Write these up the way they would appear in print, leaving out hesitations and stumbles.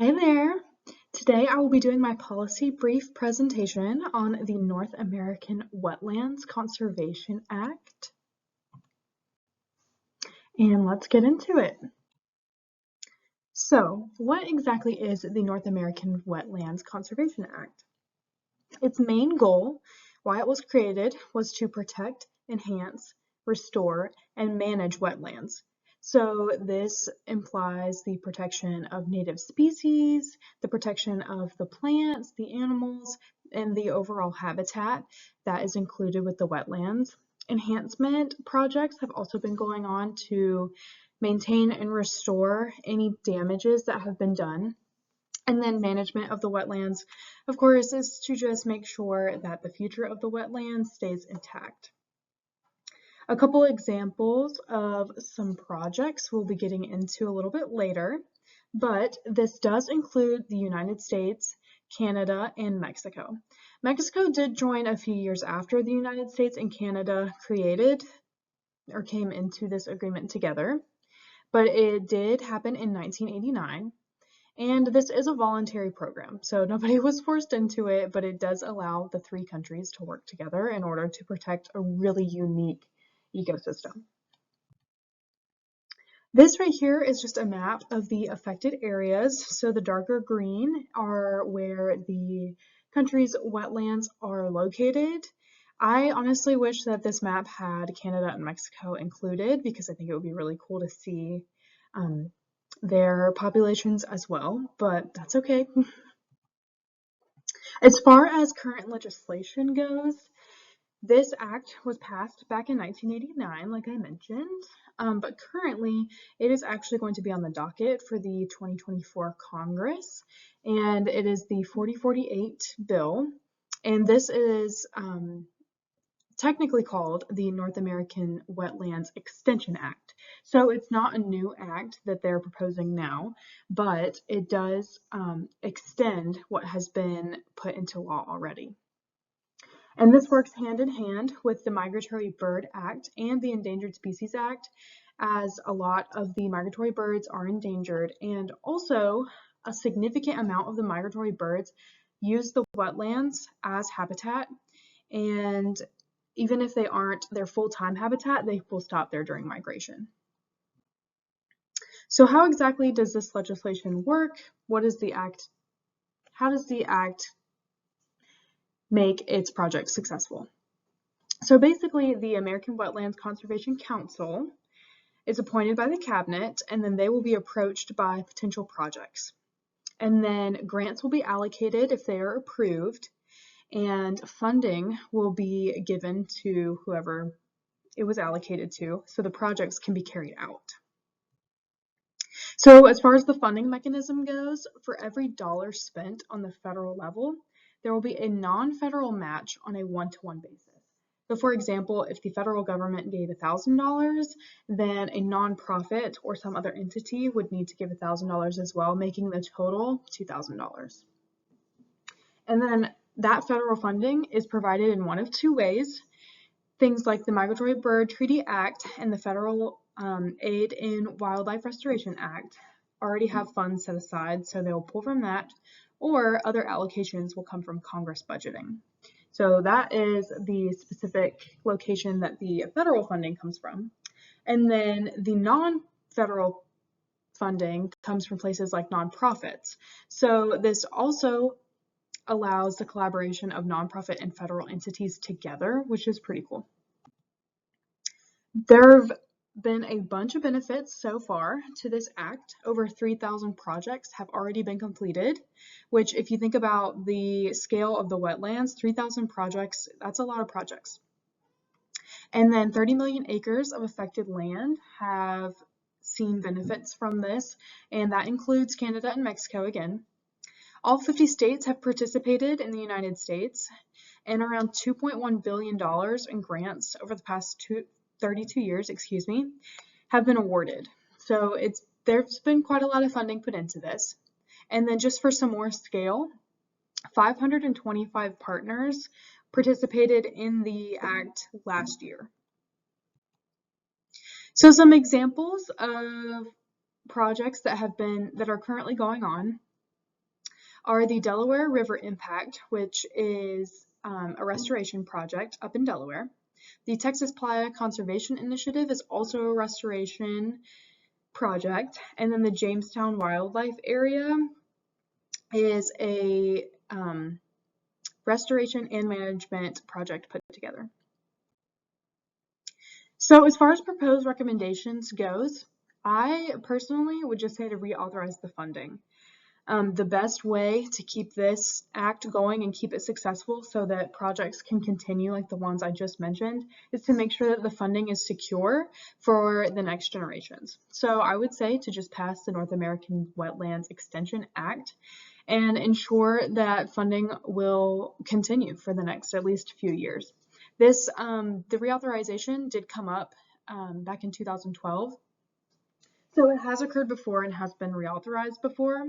Hi there! Today I will be doing my policy brief presentation on the North American Wetlands Conservation Act. And let's get into it. So, what exactly is the North American Wetlands Conservation Act? Its main goal, why it was created, was to protect, enhance, restore, and manage wetlands. So this implies the protection of native species, the protection of the plants, the animals, and the overall habitat that is included with the wetlands. Enhancement projects have also been going on to maintain and restore any damages that have been done. And then management of the wetlands, of course, is to just make sure that the future of the wetlands stays intact. A couple examples of some projects we'll be getting into a little bit later, but this does include the United States, Canada, and Mexico. Mexico did join a few years after the United States and Canada created or came into this agreement together, but it did happen in 1989. And this is a voluntary program, so nobody was forced into it, but it does allow the three countries to work together in order to protect a really unique ecosystem. This right here is just a map of the affected areas. So the darker green are where the country's wetlands are located. I honestly wish that this map had Canada and Mexico included because I think it would be really cool to see their populations as well, but that's okay. As far as current legislation goes, this act was passed back in 1989, like I mentioned, but currently it is actually going to be on the docket for the 2024 Congress, and it is the 4048 bill, and this is technically called the North American Wetlands Extension Act. So it's not a new act that they're proposing now, but it does extend what has been put into law already. And this works hand in hand with the Migratory Bird Act and the Endangered Species Act, as a lot of the migratory birds are endangered, and also a significant amount of the migratory birds use the wetlands as habitat, and even if they aren't their full-time habitat, they will stop there during migration. So how exactly does this legislation work? What is the act? How does the act make its project successful? So basically, the American Wetlands Conservation Council is appointed by the cabinet, and then they will be approached by potential projects. And then grants will be allocated if they are approved, and funding will be given to whoever it was allocated to, so the projects can be carried out. So as far as the funding mechanism goes, for every dollar spent on the federal level, there will be a non-federal match on a one-to-one basis. So for example, if the federal government gave $1,000, then a nonprofit or some other entity would need to give $1,000 as well, making the total $2,000. And then that federal funding is provided in one of two ways. Things like the Migratory Bird Treaty Act and the Federal Aid in Wildlife Restoration Act already have funds set aside, so they'll pull from that, or other allocations will come from Congress budgeting. So that is the specific location that the federal funding comes from. And then the non-federal funding comes from places like nonprofits. So this also allows the collaboration of nonprofit and federal entities together, which is pretty cool. There have been a bunch of benefits so far to this act. Over 3,000 projects have already been completed, which if you think about the scale of the wetlands, 3,000 projects, that's a lot of projects. And then 30 million acres of affected land have seen benefits from this, and that includes Canada and Mexico again. All 50 states have participated in the United States, and around $2.1 billion in grants over the past 32 years, have been awarded. So there's been quite a lot of funding put into this. And then just for some more scale, 525 partners participated in the act last year. So some examples of projects that are currently going on are the Delaware River Impact, which is a restoration project up in Delaware. The Texas Playa Conservation Initiative is also a restoration project. And then the Jamestown Wildlife Area is a restoration and management project put together. So as far as proposed recommendations goes, I personally would just say to reauthorize the funding. The best way to keep this act going and keep it successful so that projects can continue like the ones I just mentioned is to make sure that the funding is secure for the next generations. So I would say to just pass the North American Wetlands Extension Act and ensure that funding will continue for the next at least few years. This, the reauthorization did come up back in 2012. So it has occurred before and has been reauthorized before.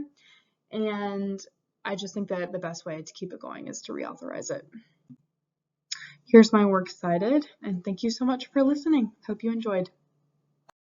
And I just think that the best way to keep it going is to reauthorize it. Here's my works cited, and thank you so much for listening. Hope you enjoyed.